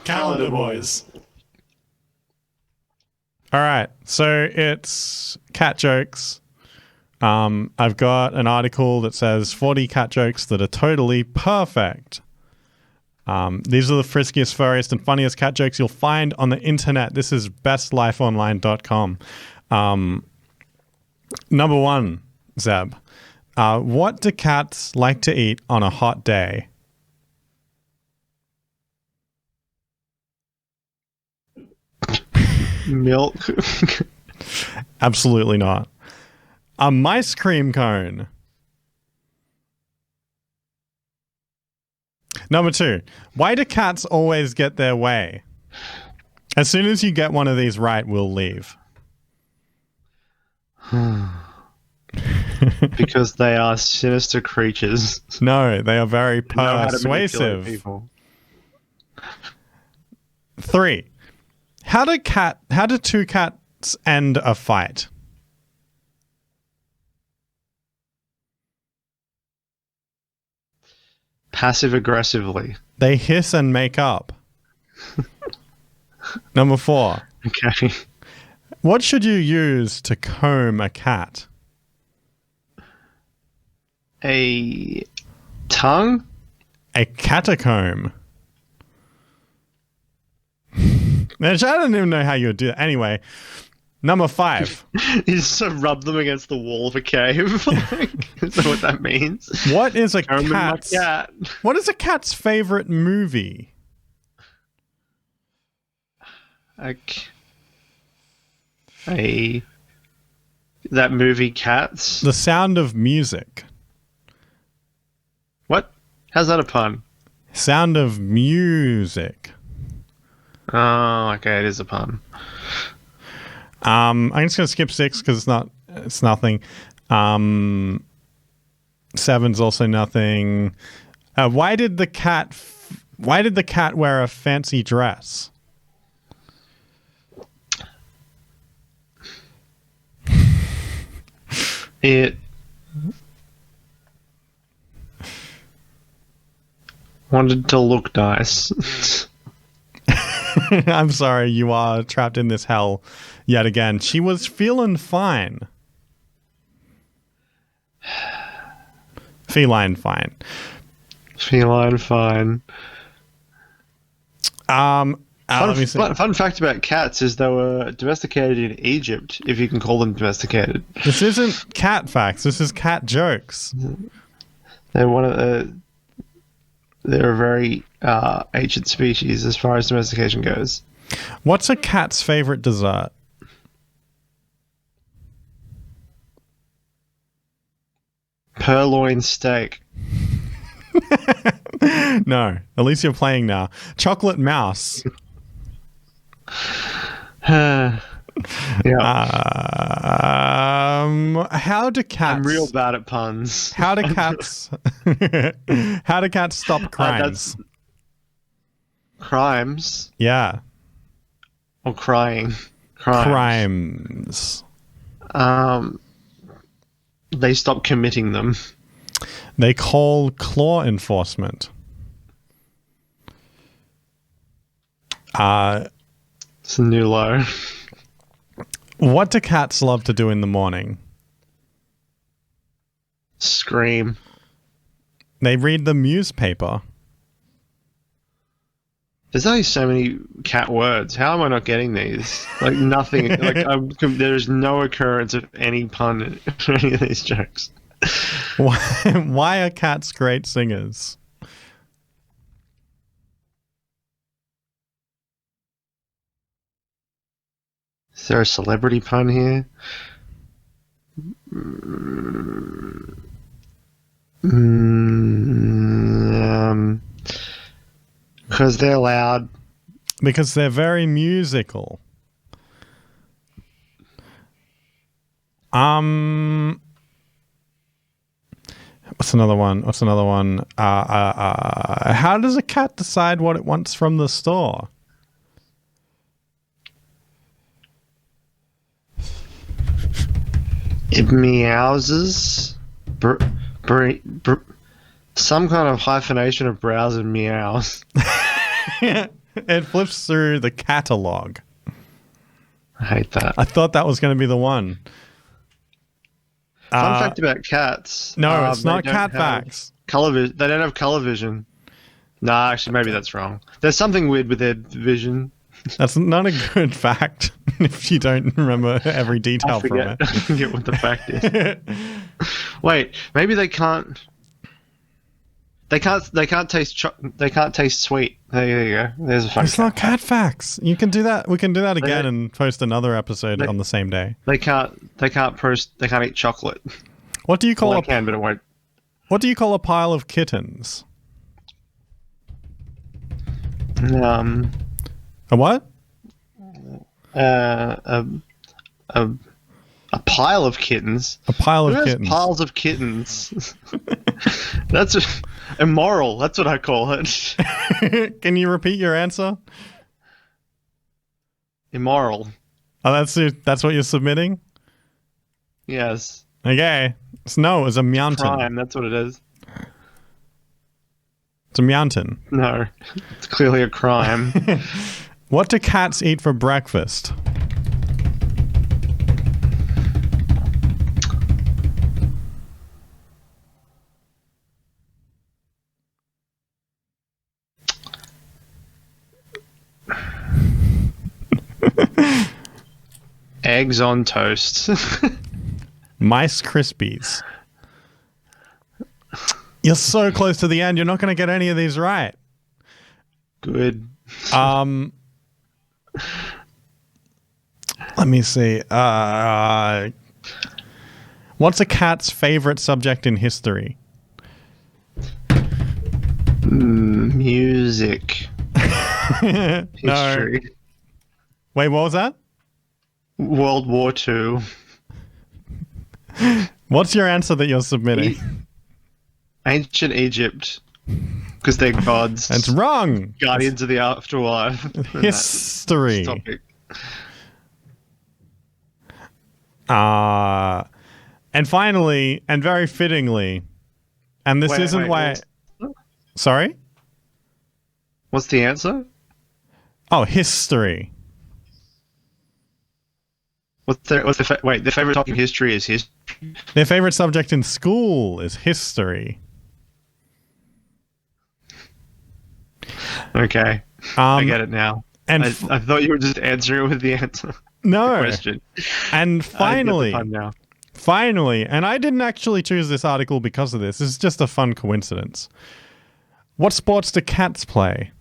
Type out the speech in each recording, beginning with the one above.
Calendar Boys. All right, so it's cat jokes. I've got an article that says 40 cat jokes that are totally perfect. These are the friskiest, furriest, and funniest cat jokes you'll find on the internet. This is bestlifeonline.com. Number one, Zeb. What do cats like to eat on a hot day? Milk. Absolutely not. A mice cream cone. Number two, why do cats always get their way? As soon as you get one of these right, we'll leave. Because they are sinister creatures. No, they are very They know how to manipulate persuasive. people. Three, how do two cats end a fight? Passive aggressively. They hiss and make up. Number four, Okay. what should you use to comb a cat? A tongue? A catacomb. Man, I don't even know how you would do that. Anyway, number five. You just sort of rub them against the wall of a cave. Is that what that means? What is a Comb my cat's cat. What is a cat's favorite movie? That movie Cats? The Sound of Music. What? How's that a pun? Sound of Music. Oh, okay, it is a pun. I'm just gonna skip six because it's nothing. Seven's also nothing. Why did the cat wear a fancy dress? It wanted to look nice. I'm sorry, you are trapped in this hell yet again. She was feeling fine. Feline fine. Feline fine. Let me see. Fun fact about cats is they were domesticated in Egypt, if you can call them domesticated. This isn't cat facts. This is cat jokes. They're they're a very ancient species as far as domestication goes. What's a cat's favorite dessert? Purloin steak. No, at least you're playing now. Chocolate mouse. Yeah. How do cats? I'm real bad at puns. How do cats? How do cats stop crimes? Crimes Yeah, or crying? crimes. They stop committing them. They call claw enforcement. It's a new low. What do cats love to do in the morning? Scream. They read the newspaper. There's only so many cat words. How am I not getting these? Like nothing. There's no occurrence of any pun in any of these jokes. Why are cats great singers? Is there a celebrity pun here? Because they're loud. Because they're very musical. What's another one? How does a cat decide what it wants from the store? It meowses. Some kind of hyphenation of browse and meows. It flips through the catalog. I hate that. I thought that was going to be the one. Fun fact about cats. No, it's not they cat don't have facts. They don't have color vision. Nah, actually, maybe that's wrong. There's something weird with their vision. That's not a good fact if you don't remember every detail from it. I forget what the fact is. Wait, maybe they can't. They can't taste. They can't taste sweet. There you go. There's a fact. It's not cat facts. You can do that. We can do that again and post another episode on the same day. They can't eat chocolate. What do you call Well, they can, but it won't. What do you call a pile of kittens? A what? A pile of kittens. A pile of Who has kittens. piles of kittens? That's immoral. That's what I call it. Can you repeat your answer? Immoral. Oh, that's what you're submitting? Yes. Okay. No, it's a mountain. Crime. That's what it is. It's a mountain. No, it's clearly a crime. What do cats eat for breakfast? Eggs on toast. Mice Krispies. You're so close to the end. You're not going to get any of these right. Good. Let me see. What's a cat's favorite subject in history? Music. No. History. Wait, what was that? World War II. What's your answer that you're submitting? Ancient Egypt. Because they're gods. That's wrong. Guardians of the afterlife. History. Topic. And finally, and very fittingly, and this isn't why... Sorry? What's the answer? Oh, history. Their favorite topic in history is history. Their favorite subject in school is history. Okay, I get it now. And I thought you were just answering it with the answer. No. The question. And finally, I get the pun now. Finally, and I didn't actually choose this article because of this. This is just a fun coincidence. What sports do cats play?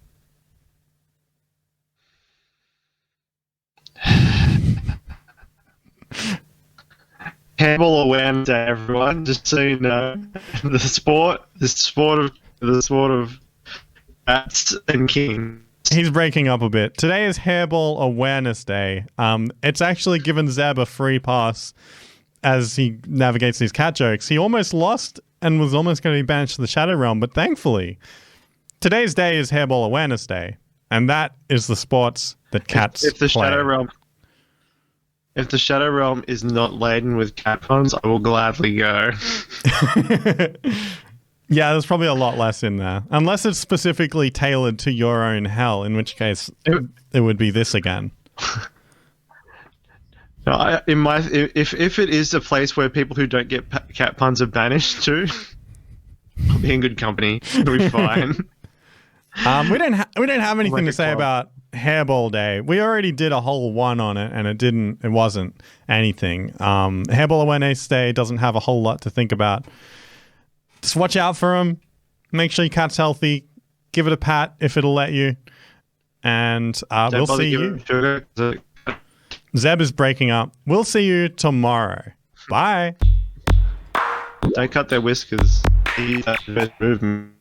Hairball awareness day, everyone. Just so you know, the sport of cats and king. He's breaking up a bit. Today is Hairball Awareness Day. It's actually given Zeb a free pass as he navigates these cat jokes. He almost lost and was almost going to be banished to the Shadow Realm, but thankfully, today's day is Hairball Awareness Day, and that is the sports that cats if the play. If the Shadow Realm is not laden with cat puns, I will gladly go. Yeah, there's probably a lot less in there. Unless it's specifically tailored to your own hell, in which case it would be this again. No, if it is a place where people who don't get cat puns are banished to, I'll be in good company. It'll be fine. We don't have anything to say about Hairball Day. We already did a whole one on it, and it wasn't anything. Hairball Awareness Day doesn't have a whole lot to think about. Just watch out for him. Make sure your cat's healthy. Give it a pat if it'll let you. And we'll see you. Zeb is breaking up. We'll see you tomorrow. Bye. Don't cut their whiskers. Movement.